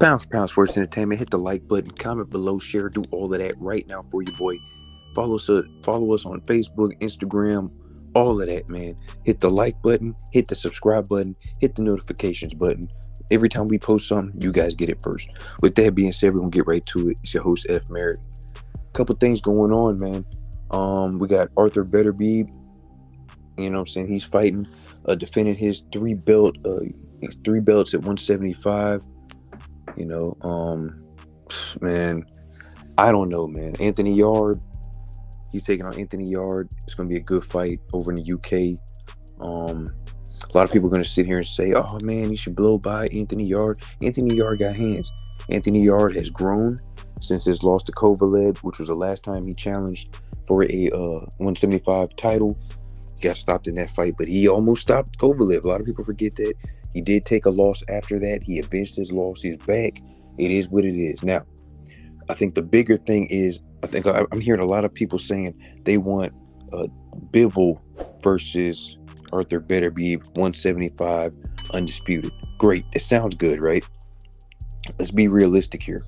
Pound for pound sports entertainment. Hit the like button, comment below, share, do all of that right now for you, boy. Follow us on Facebook, Instagram, all of that, man. Hit the like button, hit the subscribe button, hit the notifications button. Every time we post something, you guys get it first. With that being said, we're gonna get right to it. It's your host F Merritt. Couple things going on, man. We got Arthur Beterbiev. You know what I'm saying? He's fighting, defending his three belts at 175. You know, man, I don't know, man. Anthony Yarde, he's taking on Anthony Yarde. It's going to be a good fight over in the UK. A lot of people are going to sit here and say, oh, man, you should blow by Anthony Yarde. Anthony Yarde got hands. Anthony Yarde has grown since his loss to Kovalev, which was the last time he challenged for a 175 title. He got stopped in that fight, but he almost stopped Kovalev. A lot of people forget that. He did take a loss after that. He avenged his loss. He's back. It is what it is. Now, I think the bigger thing is, I'm hearing a lot of people saying they want Bivol versus Arthur Beterbiev, 175, undisputed. Great. It sounds good, right? Let's be realistic here.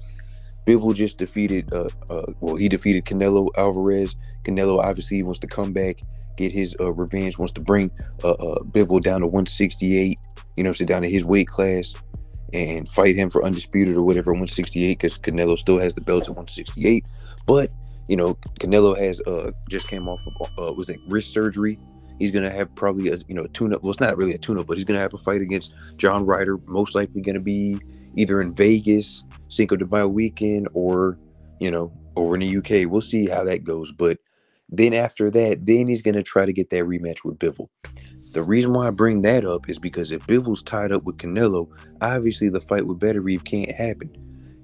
Bivol just defeated, he defeated Canelo Alvarez. Canelo obviously wants to come back, get his revenge, wants to bring Bivol down to 168, sit down to his weight class and fight him for undisputed or whatever, 168, because Canelo still has the belts at 168. But, Canelo has just came off of, wrist surgery. He's going to have probably a tune-up. Well, it's not really a tune-up, but he's going to have a fight against John Ryder, most likely going to be either in Vegas, Cinco de Mayo weekend, or, over in the UK. We'll see how that goes. But then after that, then he's going to try to get that rematch with Bivol. The reason why I bring that up is because if Bivol's tied up with Canelo, obviously the fight with Beterbiev can't happen.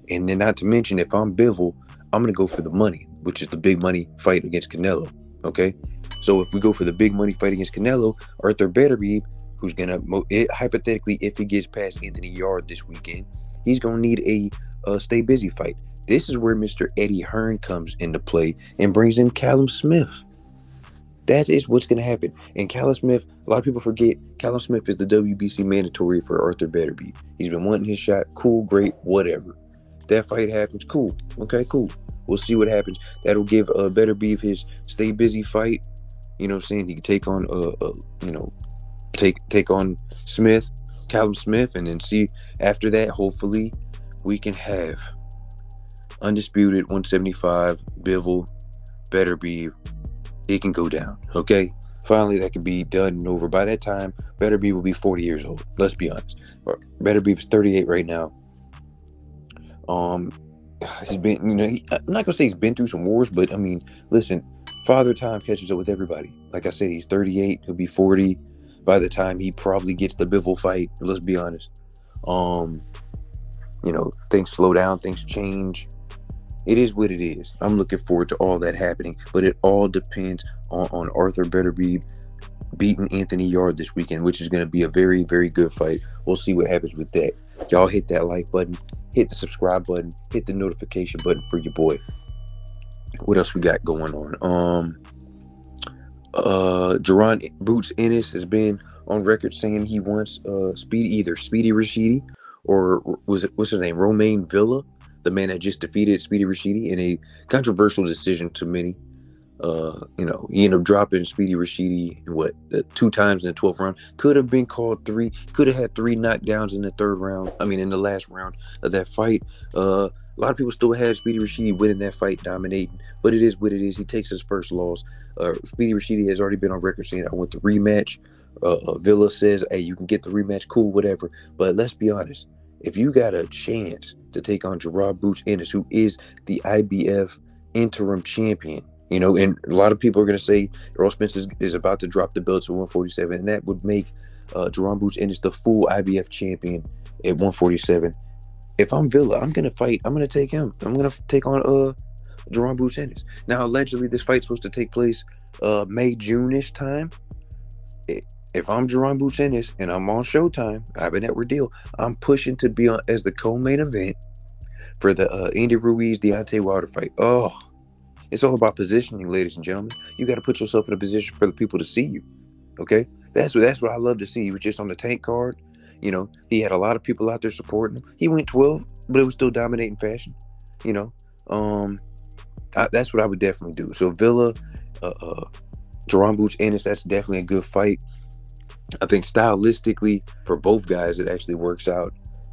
And then not to mention, if I'm Bivol, I'm going to go for the money, which is the big money fight against Canelo. Okay? So if we go for the big money fight against Canelo, Arthur Beterbiev, who's going to, hypothetically, if he gets past Anthony Yarde this weekend, he's going to need a stay busy fight. This is where Mr. Eddie Hearn comes into play and brings in Callum Smith. That is what's going to happen. And Callum Smith, a lot of people forget, Callum Smith is the WBC mandatory for Arthur Beterbiev. He's been wanting his shot. Cool, great, whatever. That fight happens, cool. Okay, cool. We'll see what happens. That'll give Beterbiev his stay busy fight. You know what I'm saying? He can take on, take on Smith, Callum Smith, and then see after that, hopefully, we can have undisputed 175, Bivol, Beterbiev. It can go down, okay? Finally, that can be done and over. By that time, Beterbiev will be 40 years old. Let's be honest. Beterbiev is 38 right now. He's been, I'm not gonna say he's been through some wars, but I mean, listen, father time catches up with everybody. Like I said, he's 38. He'll be 40 by the time he probably gets the Bivol fight. Let's be honest. Things slow down, things change. It is what it is. I'm looking forward to all that happening, but it all depends on Arthur Beterbiev beating Anthony Yarde this weekend, which is going to be a very, very good fight. We'll see what happens with that. Y'all hit that like button, hit the subscribe button, hit the notification button for your boy. What else we got going on? Jaron Boots Ennis has been on record saying he wants Speedy Rashidi or what's his name, Romain Villa, the man that just defeated Speedy Rashidi in a controversial decision to many. He ended up dropping Speedy Rashidi two times in the 12th round. Could have been called three. Could have had three knockdowns in the last round of that fight. A lot of people still had Speedy Rashidi winning that fight, dominating. But it is what it is. He takes his first loss. Speedy Rashidi has already been on record saying, I want the rematch. Villa says, hey, you can get the rematch, cool, whatever. But let's be honest. If you got a chance to take on Jaron Boots Ennis, who is the IBF interim champion, and a lot of people are going to say Earl Spence is about to drop the belt to 147, and that would make Jaron Boots Ennis the full IBF champion at 147. If I'm Villa, I'm going to fight. I'm going to take him. I'm going to take on Jaron Boots Ennis. Now, allegedly, this fight's supposed to take place May, June-ish time. If I'm Jaron Boots Ennis and I'm on Showtime, I have a network deal, I'm pushing to be on as the co-main event for the Andy Ruiz-Deontay Wilder fight. Oh, it's all about positioning, ladies and gentlemen. You got to put yourself in a position for the people to see you, okay? That's what I love to see. He was just on the Tank card. You know, he had a lot of people out there supporting him. He went 12, but it was still dominating fashion. You know, that's what I would definitely do. So Villa, Jaron Ennis, that's definitely a good fight. I think stylistically for both guys, it actually works out.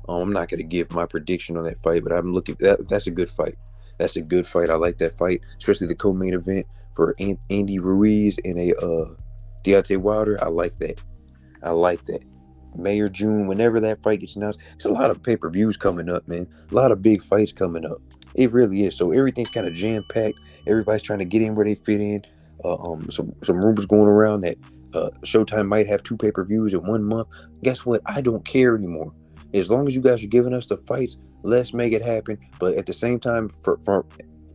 I'm not going to give my prediction on that fight, but I'm looking. That's a good fight. That's a good fight. I like that fight, especially the co-main event for Andy Ruiz and a Deontay Wilder. I like that. I like that. May or June, whenever that fight gets announced, it's a lot of pay-per-views coming up, man. A lot of big fights coming up. It really is. So everything's kind of jam-packed. Everybody's trying to get in where they fit in. Some rumors going around that Showtime might have 2 pay-per-views in 1 month. Guess what? I don't care anymore. As long as you guys are giving us the fights, let's make it happen. But at the same time, for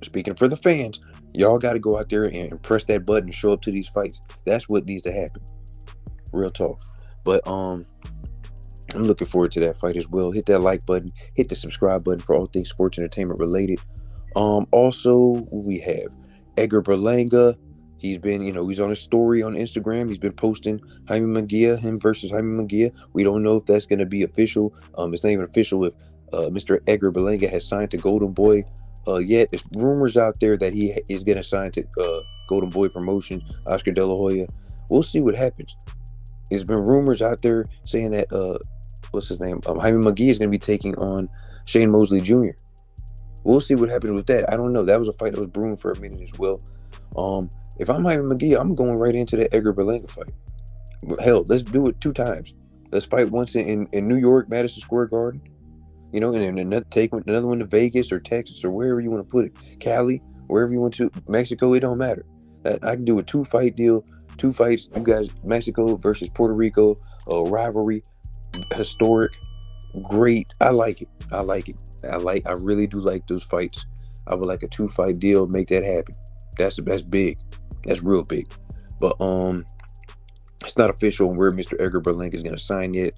speaking for the fans, y'all got to go out there and press that button and show up to these fights. That's what needs to happen. Real talk. But I'm looking forward to that fight as well. Hit that like button. Hit the subscribe button for all things sports entertainment related. Also, we have Edgar Berlanga. He's been, he's on a story on Instagram. He's been posting Jaime Mungia, him versus Jaime Mungia. We don't know if that's going to be official. It's not even official if Mr. Edgar Berlanga has signed to Golden Boy yet. There's rumors out there that he is going to sign to Golden Boy Promotion, Oscar De La Hoya. We'll see what happens. There's been rumors out there saying that, what's his name? Jaime Mungia is going to be taking on Shane Mosley Jr. We'll see what happens with that. I don't know. That was a fight that was brewing for a minute as well. If I'm Jaime Mungia, I'm going right into that Edgar Berlanga fight. Hell, let's do it 2 times. Let's fight once in New York, Madison Square Garden, and then take another one to Vegas or Texas or wherever you want to put it. Cali, wherever you want to. Mexico, it don't matter. I can do a 2-fight deal, 2 fights. You guys, Mexico versus Puerto Rico, rivalry, historic, great. I like it. I really do like those fights. I would like a 2-fight deal. Make that happen. That's big. That's real big. But it's not official on where Mr. Edgar Berlanga is going to sign yet.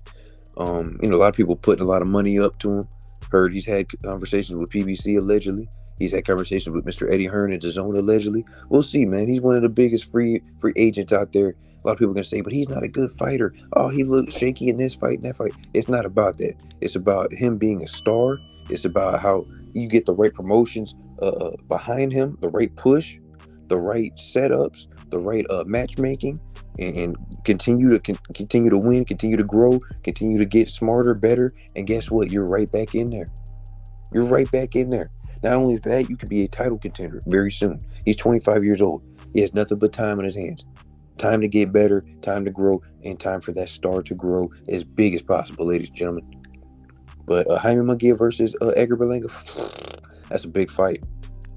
A lot of people putting a lot of money up to him. Heard he's had conversations with PBC allegedly. He's had conversations with Mr. Eddie Hearn at DAZN allegedly. We'll see, man. He's one of the biggest free agents out there. A lot of people are going to say, but he's not a good fighter. Oh, he looked shaky in this fight and that fight. It's not about that. It's about him being a star. It's about how you get the right promotions behind him, the right push, the right setups, the right matchmaking, and continue to win, continue to grow, continue to get smarter, better. And guess what? You're right back in there. You're right back in there. Not only that, you could be a title contender very soon. He's 25 years old. He has nothing but time on his hands. Time to get better, time to grow, and time for that star to grow as big as possible, ladies and gentlemen. But Jaime Mungia versus Edgar Berlanga, that's a big fight.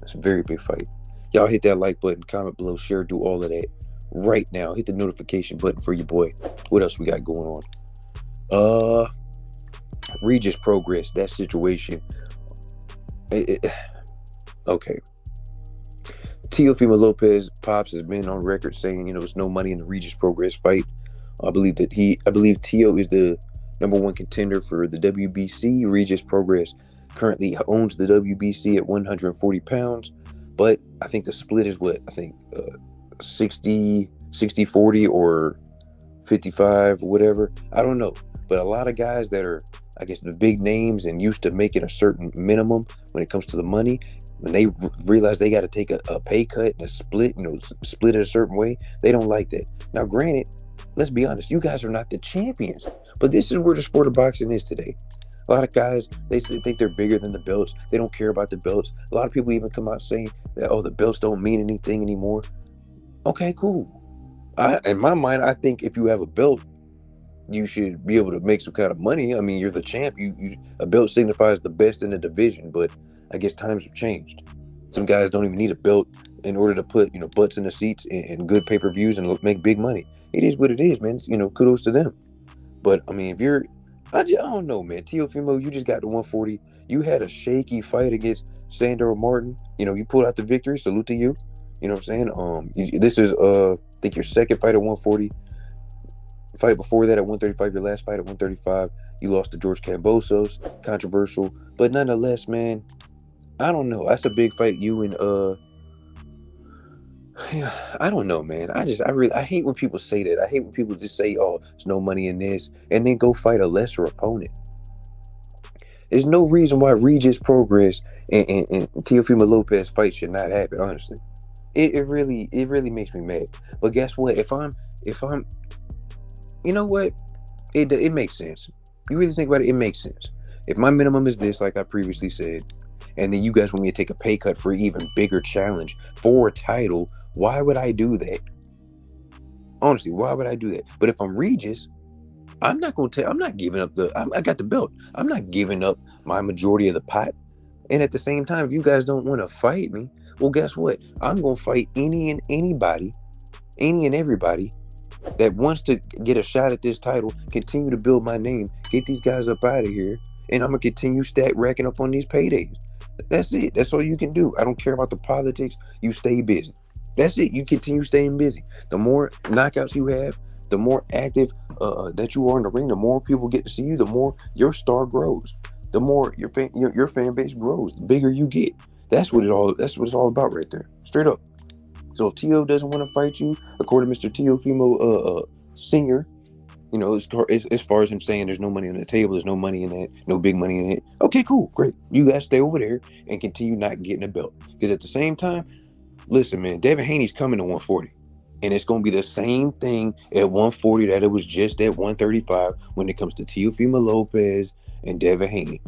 That's a very big fight. Y'all hit that like button, comment below, share, do all of that right now. Hit the notification button for your boy. What else we got going on? Regis Prograis, that situation. Okay. Teofimo Lopez Pops has been on record saying, it's no money in the Regis Prograis fight. I believe Teo is the #1 contender for the WBC. Regis Prograis currently owns the WBC at 140 pounds. But I think the split is 60-40 or 55 or whatever. I don't know. But a lot of guys that are, I guess, the big names and used to making a certain minimum when it comes to the money, when they realize they got to take a pay cut and a split, split it a certain way, they don't like that. Now, granted, let's be honest, you guys are not the champions. But this is where the sport of boxing is today. A lot of guys, they think they're bigger than the belts. They don't care about the belts. A lot of people even come out saying that, the belts don't mean anything anymore. Okay, cool. In my mind, I think if you have a belt, you should be able to make some kind of money. I mean, you're the champ. A belt signifies the best in the division, but I guess times have changed. Some guys don't even need a belt in order to put, butts in the seats and good pay-per-views and make big money. It is what it is, man. Kudos to them. But, I mean, I don't know, man. Teofimo, you just got to 140. You had a shaky fight against Sandor Martin. You pulled out the victory. Salute to you. You know what I'm saying? This is, I think, your second fight at 140. Fight before that at 135. Your last fight at 135. You lost to George Kambosos. Controversial. But nonetheless, man, I don't know. That's a big fight. You and Yeah, I don't know, man. I hate when people say that. I hate when people just say, "Oh, there's no money in this," and then go fight a lesser opponent. There's no reason why Regis, Prograis, and Teofimo Lopez fight should not happen. Honestly, it really makes me mad. But guess what? If I'm, you know what? It makes sense. You really think about it, it makes sense. If my minimum is this, like I previously said, and then you guys want me to take a pay cut for an even bigger challenge for a title, why would I do that? Honestly, why would I do that? But if I'm Regis, I'm not going to tell. I'm not giving up I got the belt. I'm not giving up my majority of the pot. And at the same time, if you guys don't want to fight me, well, guess what? I'm going to fight any and anybody, any and everybody that wants to get a shot at this title, continue to build my name, get these guys up out of here, and I'm going to continue racking up on these paydays. That's it. That's all you can do. I don't care about the politics. You stay busy. That's it. You continue staying busy. The more knockouts you have, the more active that you are in the ring, the more people get to see you, the more your star grows, the more your fan base grows, the bigger you get. That's what it's all about right there. Straight up. So if Tio doesn't want to fight you, according to Mr. Teofimo Senior, as far as him saying there's no money on the table, there's no money in that, no big money in it. Okay, cool, great. You guys stay over there and continue not getting a belt. Because at the same time, listen, man, Devin Haney's coming to 140. And it's going to be the same thing at 140 that it was just at 135 when it comes to Teofimo Lopez and Devin Haney.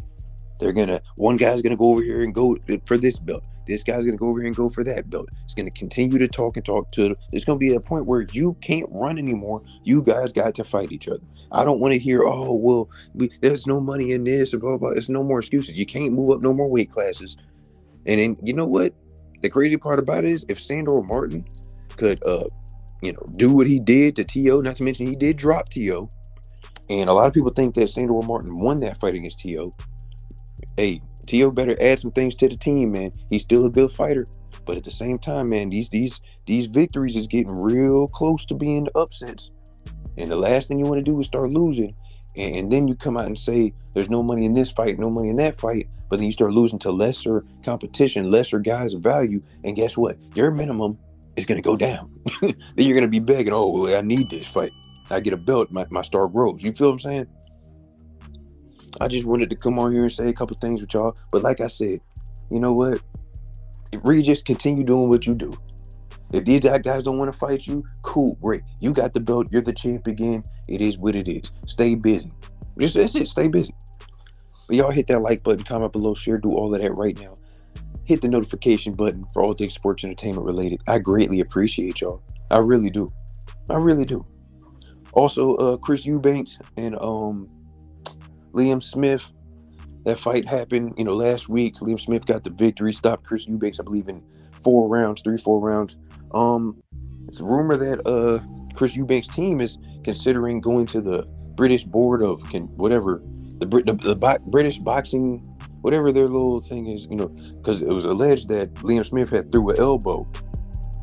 One guy's going to go over here and go for this belt. This guy's going to go over here and go for that belt. It's going to continue to talk to. It's going to be a point where you can't run anymore. You guys got to fight each other. I don't want to hear, oh, well, there's no money in this, blah, blah, blah. There's no more excuses. You can't move up no more weight classes. And then, you know what? The crazy part about it is if Sandor Martin could, do what he did to T.O., not to mention he did drop T.O., and a lot of people think that Sandor Martin won that fight against T.O., hey, T.O. better add some things to the team, man. He's still a good fighter. But at the same time, man, these victories is getting real close to being upsets. And the last thing you want to do is start losing. And then you come out and say, there's no money in this fight, no money in that fight. But then you start losing to lesser competition, lesser guys of value. And guess what? Your minimum is going to go down. Then you're going to be begging, oh, well, I need this fight. I get a belt, my star grows. You feel what I'm saying? I just wanted to come on here and say a couple things with y'all. But like I said, you know what? If Regis, continue doing what you do. If these guys don't want to fight you, cool, great. You got the belt. You're the champ again. It is what it is. Stay busy. That's it. Stay busy. But y'all hit that like button, comment below, share, do all of that right now. Hit the notification button for all things sports entertainment related. I greatly appreciate y'all. I really do. I really do. Also, Chris Eubanks and Liam Smith, that fight happened, last week. Liam Smith got the victory, stopped Chris Eubanks, I believe, in 4 rounds. It's a rumor that Chris Eubanks' team is considering going to the British board of whatever, the British boxing, whatever their little thing is, because it was alleged that Liam Smith had threw an elbow.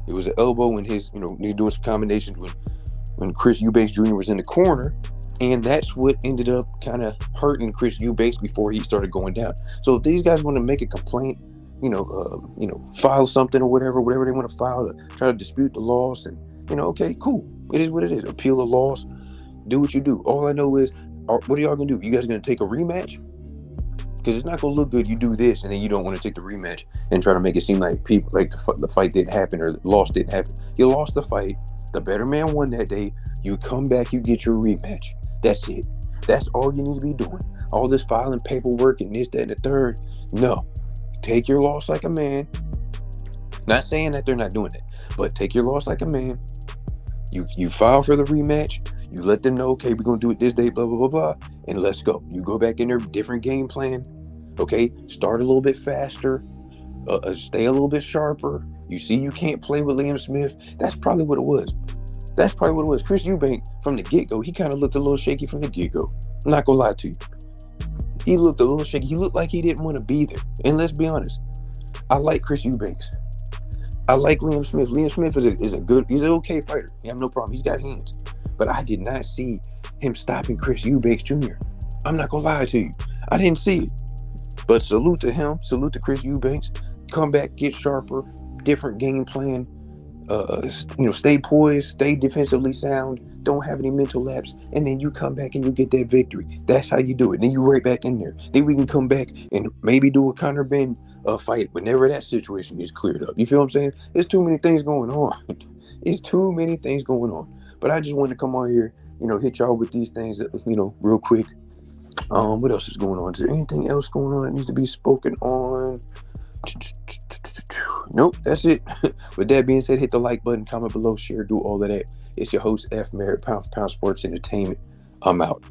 It was an elbow in his, he was doing some combinations when Chris Eubanks Jr. was in the corner. And that's what ended up kind of hurting Chris Eubanks before he started going down. So if these guys want to make a complaint, file something or whatever they want to file to try to dispute the loss, and okay, cool. It is what it is. Appeal the loss. Do what you do. All I know is, what are y'all gonna do? You guys gonna take a rematch? Because it's not gonna look good. You do this, and then you don't want to take the rematch and try to make it seem like people like the fight didn't happen or the loss didn't happen. You lost the fight. The better man won that day. You come back. You get your rematch. That's it. That's all you need to be doing. All this filing paperwork and this, that, and the third. No. Take your loss like a man. Not saying that they're not doing it, but take your loss like a man. You file for the rematch. You let them know, okay, we're going to do it this day, blah, blah, blah, blah, and let's go. You go back in there, different game plan. Okay, start a little bit faster. Stay a little bit sharper. You see you can't play with Liam Smith. That's probably what it was. Chris Eubanks, from the get-go, he kind of looked a little shaky from the get-go. I'm not going to lie to you. He looked a little shaky. He looked like he didn't want to be there. And let's be honest, I like Chris Eubanks. I like Liam Smith. Liam Smith he's an okay fighter. You have no problem. He's got hands. But I did not see him stopping Chris Eubanks Jr. I'm not going to lie to you. I didn't see it. But salute to him. Salute to Chris Eubanks. Come back, get sharper, different game plan. stay poised, stay defensively sound, don't have any mental lapse, and then you come back and you get that victory. That's how you do it. Then you right back in there. Then we can come back and maybe do a counter bend fight whenever that situation is cleared up. You feel what I'm saying? There's too many things going on. It's too many things going on. But I just wanted to come on here, hit y'all with these things, real quick. What else is going on? Is there anything else going on that needs to be spoken on? Nope, that's it. With that being said, hit the like button, comment below, share, do all of that. It's your host, F. Merritt, Pound for Pound Sports Entertainment. I'm out.